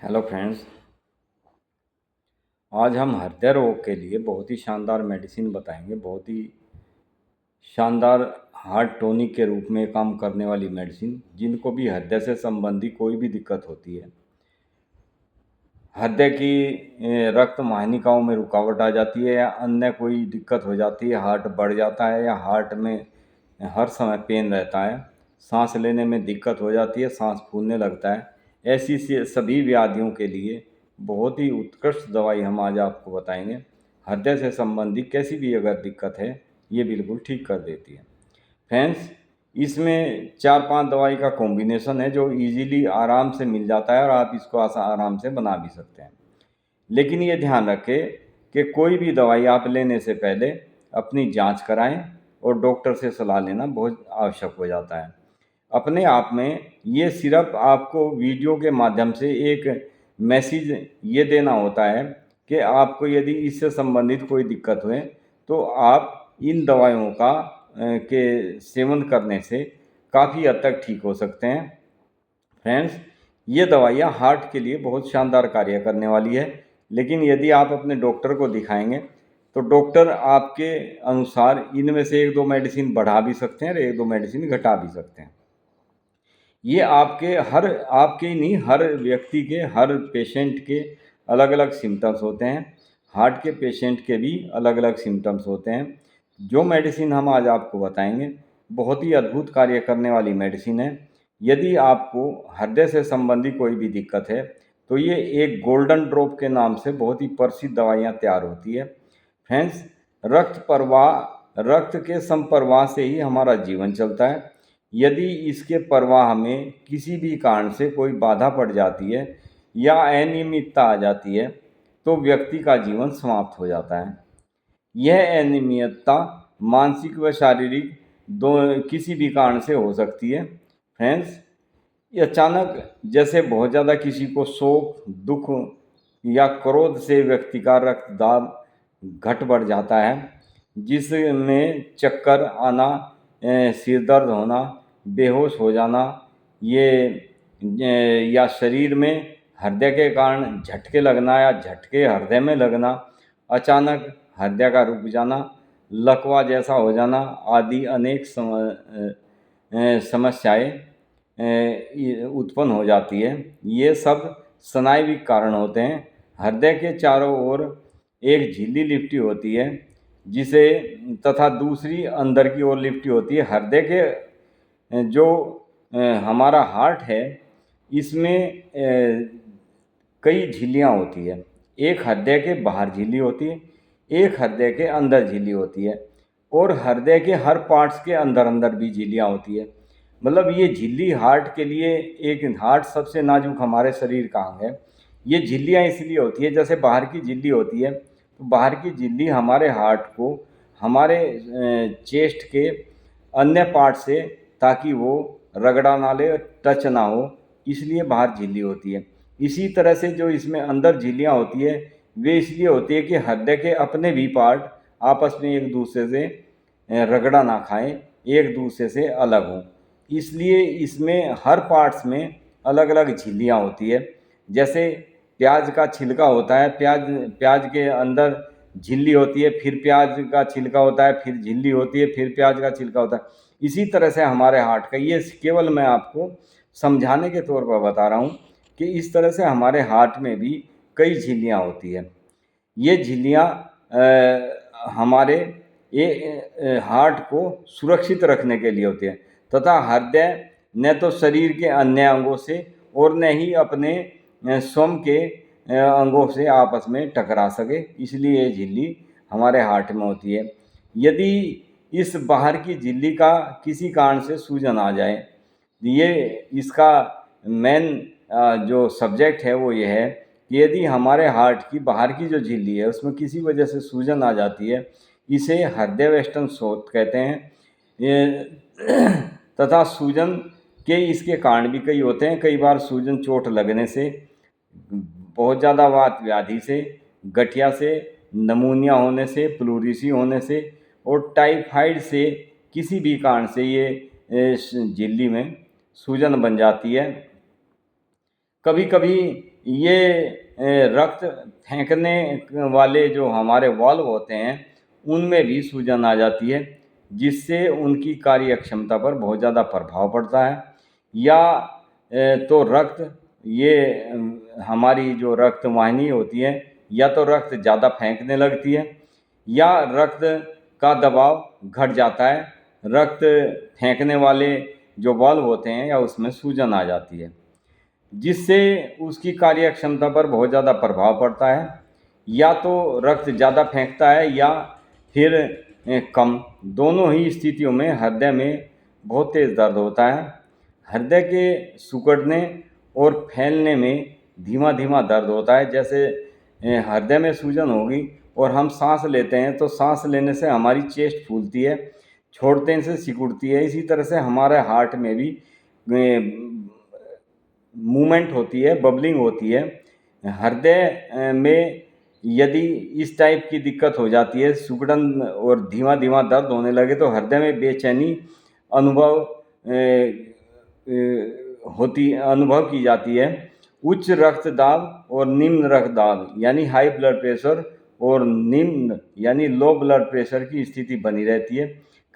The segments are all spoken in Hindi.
Hello friends. आज हम हृदय रोग के लिए बहुत ही शानदार मेडिसिन बताएंगे। बहुत ही शानदार हार्ट टॉनिक के रूप में काम करने वाली मेडिसिन। जिनको भी हृदय से संबंधी कोई भी दिक्कत होती है, हृदय की रक्त वाहिनिकाओं में रुकावट आ जाती है या अन्य कोई दिक्कत हो जाती है, हार्ट बढ़ जाता है या हार्ट में हर समय पेन रहता है, सांस लेने में दिक्कत हो जाती है, सांस फूलने लगता है, ऐसी सभी व्याधियों के लिए बहुत ही उत्कृष्ट दवाई हम आज आपको बताएंगे। हृदय से संबंधित कैसी भी अगर दिक्कत है, ये बिल्कुल ठीक कर देती है। फ्रेंड्स, इसमें 4-5 दवाई का कॉम्बिनेशन है जो इजीली आराम से मिल जाता है और आप इसको आराम से बना भी सकते हैं। लेकिन ये ध्यान रखें कि कोई भी दवाई आप लेने से पहले अपनी जांच कराएं और डॉक्टर से सलाह लेना बहुत आवश्यक हो जाता है। अपने आप में ये सिर्फ आपको वीडियो के माध्यम से एक मैसेज ये देना होता है कि आपको यदि इससे संबंधित कोई दिक्कत हुए तो आप इन दवाइयों के सेवन करने से काफ़ी हद तक ठीक हो सकते हैं। फ्रेंड्स, ये दवाइयाँ हार्ट के लिए बहुत शानदार कार्य करने वाली है, लेकिन यदि आप अपने डॉक्टर को दिखाएंगे तो डॉक्टर आपके अनुसार इनमें से 1-2 मेडिसिन बढ़ा भी सकते हैं और 1-2 मेडिसिन घटा भी सकते हैं। ये आपके ही नहीं, हर व्यक्ति के, हर पेशेंट के अलग अलग सिम्टम्स होते हैं। हार्ट के पेशेंट के भी अलग अलग सिम्टम्स होते हैं। जो मेडिसिन हम आज आपको बताएंगे बहुत ही अद्भुत कार्य करने वाली मेडिसिन है। यदि आपको हृदय से संबंधी कोई भी दिक्कत है तो ये एक गोल्डन ड्रॉप के नाम से बहुत ही प्रसिद्ध दवाइयाँ तैयार होती है। फ्रेंड्स, रक्त के संप्रवाह से ही हमारा जीवन चलता है। यदि इसके प्रवाह में किसी भी कारण से कोई बाधा पड़ जाती है या अनियमितता आ जाती है तो व्यक्ति का जीवन समाप्त हो जाता है। यह अनियमितता मानसिक व शारीरिक दो किसी भी कारण से हो सकती है। फ्रेंड्स, ये अचानक जैसे बहुत ज़्यादा किसी को शोक, दुख या क्रोध से व्यक्ति का रक्तदाब घट बढ़ जाता है, जिसमें चक्कर आना, सिर दर्द होना, बेहोश हो जाना, या शरीर में हृदय के कारण झटके लगना या झटके हृदय में लगना, अचानक हृदय का रुक जाना, लकवा जैसा हो जाना आदि अनेक समस्याएं उत्पन्न हो जाती है। ये सब स्नायुविक कारण होते हैं। हृदय के चारों ओर एक झिल्ली लिपटी होती है जिसे तथा दूसरी अंदर की ओर लिपटी होती है। हृदय के जो हमारा हार्ट है, इसमें कई झिल्लियाँ होती है। एक हृदय के बाहर झिल्ली होती है, एक हृदय के अंदर झिल्ली होती है और हृदय के हर पार्ट्स के अंदर अंदर भी झिल्लियाँ होती है। मतलब ये झिल्ली हार्ट के लिए, एक हार्ट सबसे नाजुक हमारे शरीर का अंग है। ये झिल्लियाँ इसलिए होती है, जैसे बाहर की झिल्ली होती है तो बाहर की झिल्ली हमारे हार्ट को हमारे चेस्ट के अन्य पार्ट से, ताकि वो रगड़ा ना ले, टच ना हो, इसलिए बाहर झिल्ली होती है। इसी तरह से जो इसमें अंदर झिल्लियाँ होती है वे इसलिए होती है कि हृदय के अपने भी पार्ट आपस में एक दूसरे से रगड़ा ना खाएं, एक दूसरे से अलग हों। इसलिए इसमें हर पार्ट्स में अलग अलग झिल्लियाँ होती है। जैसे प्याज का छिलका होता है, प्याज के अंदर झिल्ली होती है, फिर प्याज का छिलका होता है, फिर झिल्ली होती है, फिर प्याज का छिलका होता है। इसी तरह से हमारे हार्ट का, ये केवल मैं आपको समझाने के तौर पर बता रहा हूँ कि इस तरह से हमारे हार्ट में भी कई झिल्लियाँ होती है। ये झिल्लियाँ हमारे हार्ट को सुरक्षित रखने के लिए होती है तथा हृदय न तो शरीर के अन्य अंगों से और न ही अपने स्वयं के अंगों से आपस में टकरा सके, इसलिए ये झिल्ली हमारे हार्ट में होती है। यदि इस बाहर की झिल्ली का किसी कारण से सूजन आ जाए, ये इसका मेन जो सब्जेक्ट है वो ये है कि यदि हमारे हार्ट की बाहर की जो झिल्ली है उसमें किसी वजह से सूजन आ जाती है, इसे हृदय वेष्टन शोथ कहते हैं। ये तथा सूजन के इसके कारण भी कई होते हैं। कई बार सूजन चोट लगने से, बहुत ज़्यादा वात व्याधि से, गठिया से, नमूनिया होने से, प्लूरिसी होने से और टाइफाइड से, किसी भी कारण से ये झिल्ली में सूजन बन जाती है। कभी कभी ये रक्त फेंकने वाले जो हमारे वाल्व होते हैं उनमें भी सूजन आ जाती है, जिससे उनकी कार्य क्षमता पर बहुत ज़्यादा प्रभाव पड़ता है। या तो रक्त ये हमारी जो रक्त वाहिनी होती है, या तो रक्त ज़्यादा फेंकने लगती है या रक्त का दबाव घट जाता है। रक्त फेंकने वाले जो वाल्व होते हैं या उसमें सूजन आ जाती है, जिससे उसकी कार्य क्षमता पर बहुत ज़्यादा प्रभाव पड़ता है। या तो रक्त ज़्यादा फेंकता है या फिर कम। दोनों ही स्थितियों में हृदय में बहुत तेज़ दर्द होता है। हृदय के सिकुड़ने और फैलने में धीमा धीमा दर्द होता है। जैसे हृदय में सूजन होगी और हम सांस लेते हैं तो सांस लेने से हमारी चेस्ट फूलती है, छोड़ने से सिकुड़ती है। इसी तरह से हमारे हार्ट में भी मूवमेंट होती है, बबलिंग होती है। हृदय में यदि इस टाइप की दिक्कत हो जाती है, सिकुड़न और धीमा धीमा दर्द होने लगे, तो हृदय में बेचैनी अनुभव की जाती है। उच्च रक्तदाब और निम्न रक्तदाब यानी हाई ब्लड प्रेशर और निम्न यानी लो ब्लड प्रेशर की स्थिति बनी रहती है।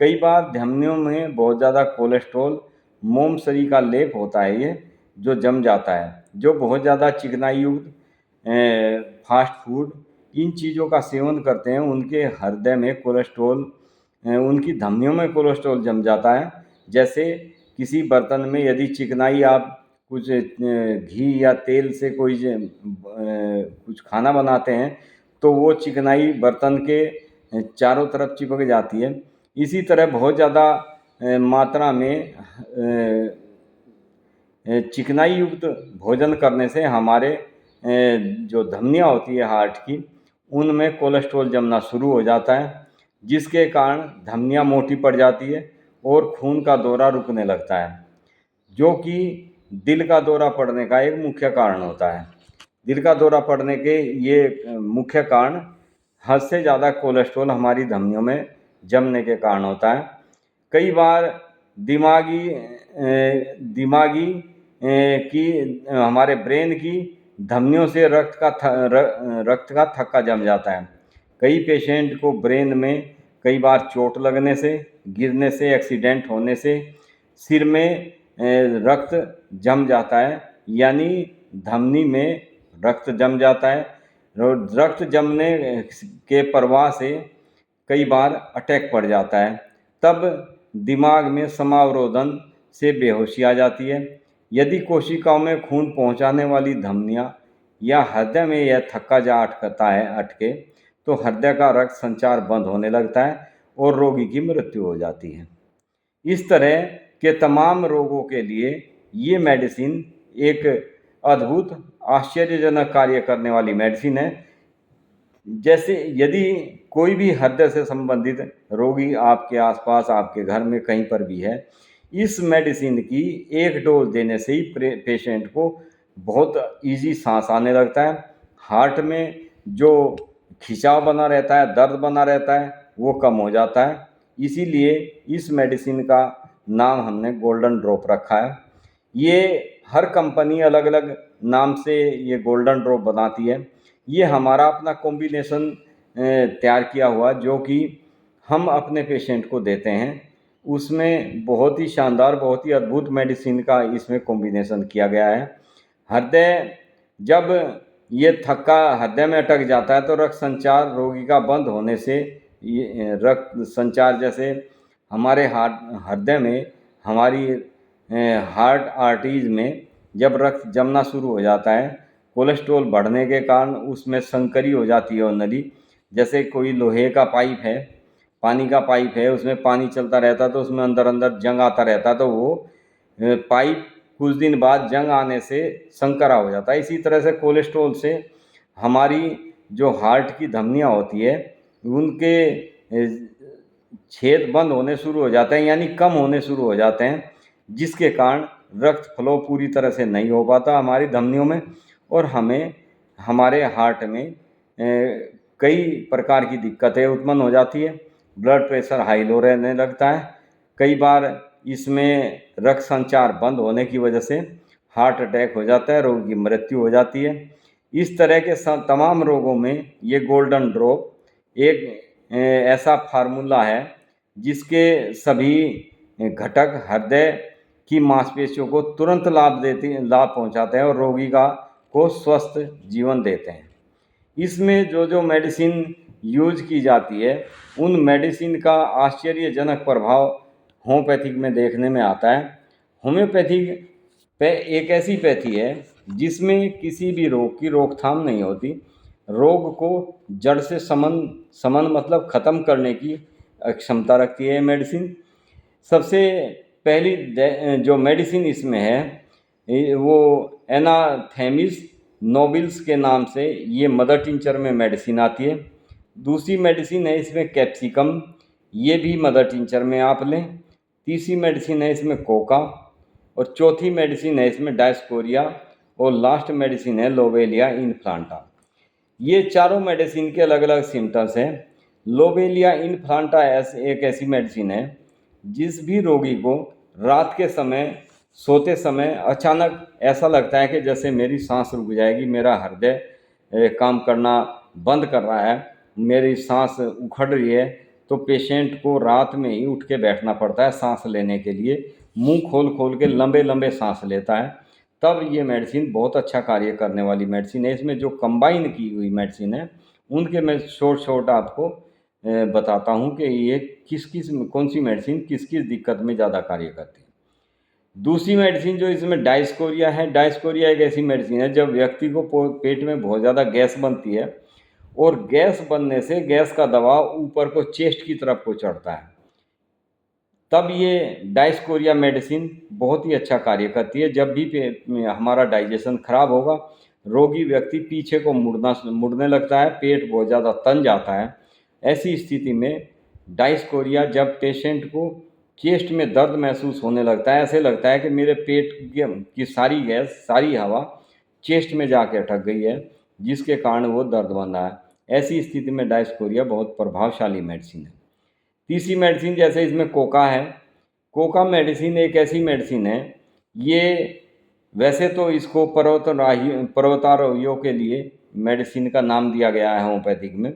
कई बार धमनियों में बहुत ज़्यादा कोलेस्ट्रॉल, मोमसरी का लेप होता है ये, जो जम जाता है। जो बहुत ज़्यादा चिकनाई युक्त फास्ट फूड इन चीज़ों का सेवन करते हैं, उनके हृदय में कोलेस्ट्रॉल, उनकी धमनियों में कोलेस्ट्रॉल जम जाता है। जैसे किसी बर्तन में यदि चिकनाई, आप कुछ घी या तेल से कोई कुछ खाना बनाते हैं तो वो चिकनाई बर्तन के चारों तरफ चिपक जाती है। इसी तरह बहुत ज़्यादा मात्रा में चिकनाई युक्त भोजन करने से हमारे जो धमनियाँ होती है हार्ट की, उनमें कोलेस्ट्रॉल जमना शुरू हो जाता है, जिसके कारण धमनियाँ मोटी पड़ जाती है और खून का दौरा रुकने लगता है, जो कि दिल का दौरा पड़ने का एक मुख्य कारण होता है। दिल का दौरा पड़ने के ये मुख्य कारण हद से ज़्यादा कोलेस्ट्रॉल हमारी धमनियों में जमने के कारण होता है। कई बार दिमागी की हमारे ब्रेन की धमनियों से रक्त का थक्का जम जाता है। कई पेशेंट को ब्रेन में कई बार चोट लगने से, गिरने से, एक्सीडेंट होने से सिर में रक्त जम जाता है, यानी धमनी में रक्त जम जाता है। रक्त जमने के प्रवाह से कई बार अटैक पड़ जाता है। तब दिमाग में समावरोधन से बेहोशी आ जाती है। यदि कोशिकाओं में खून पहुंचाने वाली धमनियां या हृदय में यह थक्का जा अटके, तो हृदय का रक्त संचार बंद होने लगता है और रोगी की मृत्यु हो जाती है। इस तरह के तमाम रोगों के लिए ये मेडिसिन एक अद्भुत, आश्चर्यजनक कार्य करने वाली मेडिसिन है। जैसे यदि कोई भी हृदय से संबंधित रोगी आपके आसपास, आपके घर में कहीं पर भी है, इस मेडिसिन की एक डोज देने से ही पेशेंट को बहुत इजी सांस आने लगता है। हार्ट में जो खिंचाव बना रहता है, दर्द बना रहता है, वो कम हो जाता है। इसीलिए इस मेडिसिन का नाम हमने गोल्डन ड्रॉप रखा है। ये हर कंपनी अलग अलग नाम से ये गोल्डन ड्रॉप बनाती है। ये हमारा अपना कॉम्बिनेशन तैयार किया हुआ, जो कि हम अपने पेशेंट को देते हैं। उसमें बहुत ही शानदार, बहुत ही अद्भुत मेडिसिन का इसमें कॉम्बिनेशन किया गया है। हृदय जब ये थक्का हृदय में अटक जाता है तो रक्त संचार रोगी का बंद होने से, ये रक्त संचार जैसे हमारे हृदय में, हमारी हार्ट आर्टरीज में जब रक्त जमना शुरू हो जाता है, कोलेस्ट्रॉल बढ़ने के कारण उसमें संकरी हो जाती है वो नली। जैसे कोई लोहे का पाइप है, पानी का पाइप है, उसमें पानी चलता रहता है तो उसमें अंदर अंदर जंग आता रहता है, तो वो पाइप कुछ दिन बाद जंग आने से संकरा हो जाता है। इसी तरह से कोलेस्ट्रॉल से हमारी जो हार्ट की धमनियाँ होती है, उनके छेद बंद होने शुरू हो जाते हैं, यानी कम होने शुरू हो जाते हैं, जिसके कारण रक्त फ्लो पूरी तरह से नहीं हो पाता हमारी धमनियों में, और हमें हमारे हार्ट में कई प्रकार की दिक्कतें उत्पन्न हो जाती है। ब्लड प्रेशर हाई लो रहने लगता है। कई बार इसमें रक्त संचार बंद होने की वजह से हार्ट अटैक हो जाता है, रोगी की मृत्यु हो जाती है। इस तरह के तमाम रोगों में ये गोल्डन ड्रॉप एक ऐसा फार्मूला है जिसके सभी घटक हृदय की मांसपेशियों को तुरंत लाभ पहुंचाते हैं और रोगी को स्वस्थ जीवन देते हैं। इसमें जो जो मेडिसिन यूज की जाती है उन मेडिसिन का आश्चर्यजनक प्रभाव होम्योपैथिक में देखने में आता है। होम्योपैथिक एक ऐसी पैथी है जिसमें किसी भी रोग की रोकथाम नहीं होती, रोग को जड़ से समन मतलब ख़त्म करने की क्षमता रखती है मेडिसिन। सबसे पहली जो मेडिसिन इसमें है वो एनाथेमिस नोबिल्स के नाम से ये मदर टिंचर में मेडिसिन आती है। दूसरी मेडिसिन है इसमें कैप्सिकम, ये भी मदर टिंचर में आप लें। तीसरी मेडिसिन है इसमें कोका और चौथी मेडिसिन है इसमें डायस्कोरिया और लास्ट मेडिसिन है लोबेलिया इन्फ्लांटा। ये चारों मेडिसिन के अलग अलग सिम्टम्स हैं। लोबेलिया इन्फ्लांटा एक ऐसी मेडिसिन है जिस भी रोगी को रात के समय सोते समय अचानक ऐसा लगता है कि जैसे मेरी सांस रुक जाएगी, मेरा हृदय काम करना बंद कर रहा है, मेरी सांस उखड़ रही है, तो पेशेंट को रात में ही उठ के बैठना पड़ता है सांस लेने के लिए। मुंह खोल खोल के लंबे लंबे सांस लेता है, तब ये मेडिसिन बहुत अच्छा कार्य करने वाली मेडिसिन है। इसमें जो कंबाइन की हुई मेडिसिन है उनके मैं शॉर्ट आपको बताता हूँ कि ये कौन सी मेडिसिन किस किस दिक्कत में ज़्यादा कार्य करती है। दूसरी मेडिसिन जो इसमें डायस्कोरिया है, डायस्कोरिया एक ऐसी मेडिसिन है जब व्यक्ति को पेट में बहुत ज़्यादा गैस बनती है और गैस बनने से गैस का दबाव ऊपर को चेस्ट की तरफ को चढ़ता है, तब ये डायस्कोरिया मेडिसिन बहुत ही अच्छा कार्य करती है। जब भी हमारा डाइजेशन खराब होगा, रोगी व्यक्ति पीछे को मुड़ने लगता है, पेट बहुत ज़्यादा तन जाता है, ऐसी स्थिति में डायस्कोरिया जब पेशेंट को चेस्ट में दर्द महसूस होने लगता है, ऐसे लगता है कि मेरे पेट की सारी गैस सारी हवा चेस्ट में जाके अटक गई है, जिसके कारण वो दर्द बन रहा है। ऐसी स्थिति में डायस्कोरिया बहुत प्रभावशाली मेडिसिन है। तीसरी मेडिसिन जैसे इसमें कोका है, कोका मेडिसिन एक ऐसी मेडिसिन है, ये वैसे तो इसको पर्वतारोहियों के लिए मेडिसिन का नाम दिया गया है होम्योपैथिक में।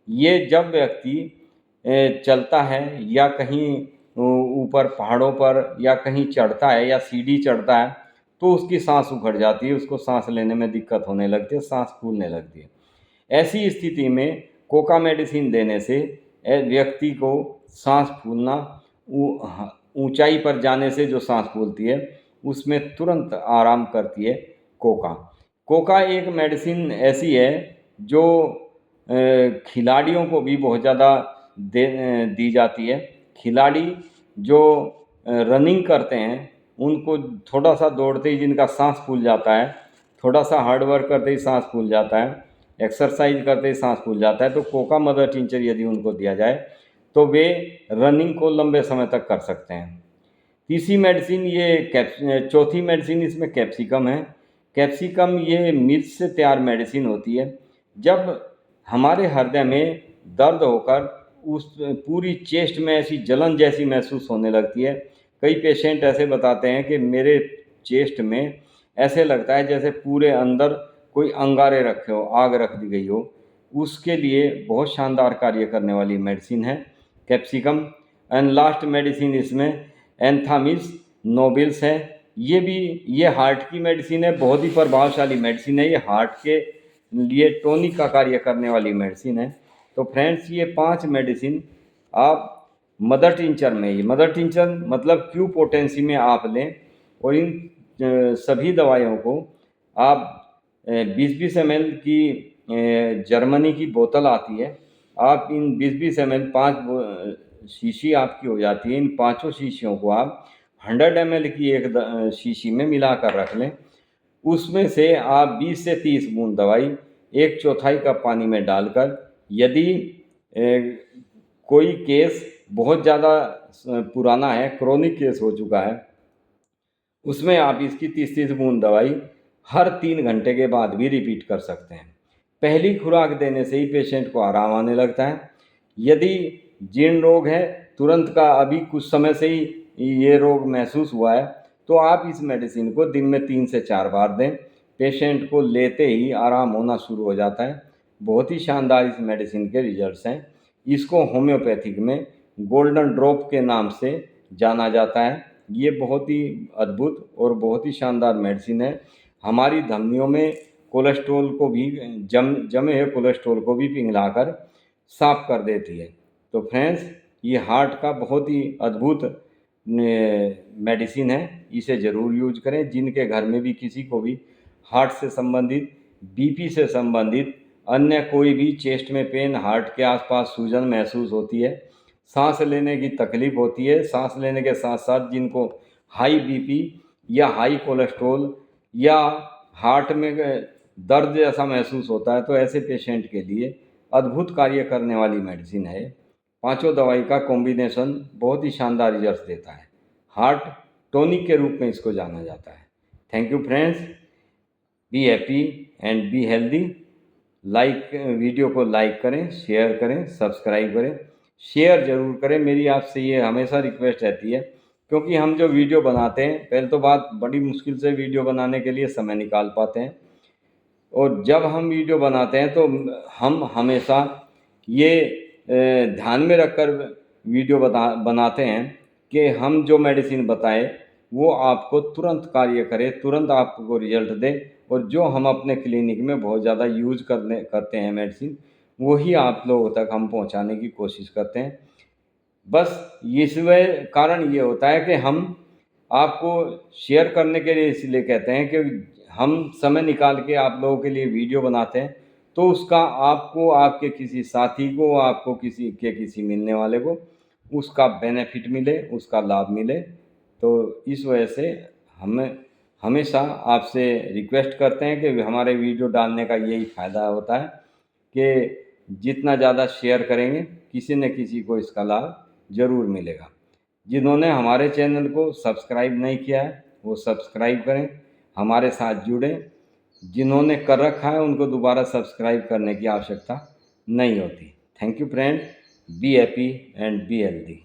ये जब व्यक्ति चलता है या कहीं ऊपर पहाड़ों पर या कहीं चढ़ता है या सीढ़ी चढ़ता है तो उसकी सांस उखड़ जाती है, उसको सांस लेने में दिक्कत होने लगती है, सांस फूलने लगती है। ऐसी स्थिति में कोका मेडिसिन देने से व्यक्ति को सांस फूलना, ऊंचाई पर जाने से जो सांस फूलती है उसमें तुरंत आराम करती है कोका। कोका एक मेडिसिन ऐसी है जो खिलाड़ियों को भी बहुत ज़्यादा दी जाती है। खिलाड़ी जो रनिंग करते हैं उनको थोड़ा सा दौड़ते ही जिनका सांस फूल जाता है, थोड़ा सा हार्ड वर्क करते ही सांस फूल जाता है, एक्सरसाइज करते ही सांस फूल जाता है, तो कोका मदर टिंचर यदि उनको दिया जाए तो वे रनिंग को लंबे समय तक कर सकते हैं। तीसरी मेडिसिन ये चौथी मेडिसिन इसमें कैप्सिकम है। कैप्सिकम ये मिर्च से तैयार मेडिसिन होती है। जब हमारे हृदय में दर्द होकर उस पूरी चेस्ट में ऐसी जलन जैसी महसूस होने लगती है, कई पेशेंट ऐसे बताते हैं कि मेरे चेस्ट में ऐसे लगता है जैसे पूरे अंदर कोई अंगारे रखे हो, आग रख दी गई हो, उसके लिए बहुत शानदार कार्य करने वाली मेडिसिन है कैप्सिकम। एंड लास्ट मेडिसिन इसमें एंथामिस नोबिल्स है। ये हार्ट की मेडिसिन है, बहुत ही प्रभावशाली मेडिसिन है। ये हार्ट के लिए टॉनिक का कार्य करने वाली मेडिसिन है। तो फ्रेंड्स, ये 5 मेडिसिन आप मदर टिंचर में, ये मदर टिंचर मतलब क्यू पोटेंसी में आप लें और इन सभी दवाइयों को आप 20-20 ml की जर्मनी की बोतल आती है, आप इन 20-20 ml 5 शीशी आपकी हो जाती है। इन 5 शीशियों को आप 100 ml की एक शीशी में मिला कर रख लें। उसमें से आप 20 से 30 बूंद दवाई 1/4 कप पानी में डालकर, यदि कोई केस बहुत ज़्यादा पुराना है, क्रोनिक केस हो चुका है, उसमें आप इसकी 30-30 बूंद दवाई हर 3 घंटे के बाद भी रिपीट कर सकते हैं। पहली खुराक देने से ही पेशेंट को आराम आने लगता है। यदि जीर्ण रोग है, तुरंत का अभी कुछ समय से ही ये रोग महसूस हुआ है, तो आप इस मेडिसिन को दिन में 3 से 4 बार दें। पेशेंट को लेते ही आराम होना शुरू हो जाता है। बहुत ही शानदार इस मेडिसिन के रिजल्ट्स हैं। इसको होम्योपैथिक में गोल्डन ड्रॉप के नाम से जाना जाता है। ये बहुत ही अद्भुत और बहुत ही शानदार मेडिसिन है। हमारी धमनियों में कोलेस्ट्रॉल को भी जमे हुए कोलेस्ट्रॉल को भी पिघलाकर साफ कर देती है। तो फ्रेंड्स, ये हार्ट का बहुत ही अद्भुत मेडिसिन है। इसे ज़रूर यूज करें। जिनके घर में भी किसी को भी हार्ट से संबंधित, बीपी से संबंधित, अन्य कोई भी चेस्ट में पेन, हार्ट के आसपास सूजन महसूस होती है, सांस लेने की तकलीफ होती है, सांस लेने के साथ साथ जिनको हाई बीपी या हाई कोलेस्ट्रॉल या हार्ट में दर्द जैसा महसूस होता है, तो ऐसे पेशेंट के लिए अद्भुत कार्य करने वाली मेडिसिन है। पांचों दवाई का कॉम्बिनेशन बहुत ही शानदार रिजल्ट देता है। हार्ट टॉनिक के रूप में इसको जाना जाता है। Thank you friends. Be happy and be healthy. Video को लाइक करें, शेयर करें, सब्सक्राइब करें। शेयर ज़रूर करें, मेरी आपसे ये हमेशा रिक्वेस्ट रहती है, क्योंकि हम जो वीडियो बनाते हैं, पहले तो बात बड़ी मुश्किल से वीडियो बनाने के लिए समय निकाल पाते हैं, और जब हम वीडियो बनाते हैं तो हम हमेशा ये ध्यान में रखकर वीडियो बनाते हैं कि हम जो मेडिसिन बताएं वो आपको तुरंत कार्य करे, तुरंत आपको रिजल्ट दे, और जो हम अपने क्लिनिक में बहुत ज़्यादा यूज करते हैं मेडिसिन, वही आप लोगों तक हम पहुंचाने की कोशिश करते हैं। बस इसमें कारण ये होता है कि हम आपको शेयर करने के लिए इसलिए कहते हैं कि हम समय निकाल के आप लोगों के लिए वीडियो बनाते हैं, तो उसका आपको, आपके किसी साथी को, आपको किसी मिलने वाले को उसका बेनिफिट मिले, उसका लाभ मिले। तो इस वजह से हमें हमेशा आपसे रिक्वेस्ट करते हैं कि हमारे वीडियो डालने का यही फ़ायदा होता है कि जितना ज़्यादा शेयर करेंगे, किसी न किसी को इसका लाभ ज़रूर मिलेगा। जिन्होंने हमारे चैनल को सब्सक्राइब नहीं किया है, वो सब्सक्राइब करें, हमारे साथ जुड़ें। जिन्होंने कर रखा है उनको दोबारा सब्सक्राइब करने की आवश्यकता नहीं होती। Thank you friends. Be happy and be healthy.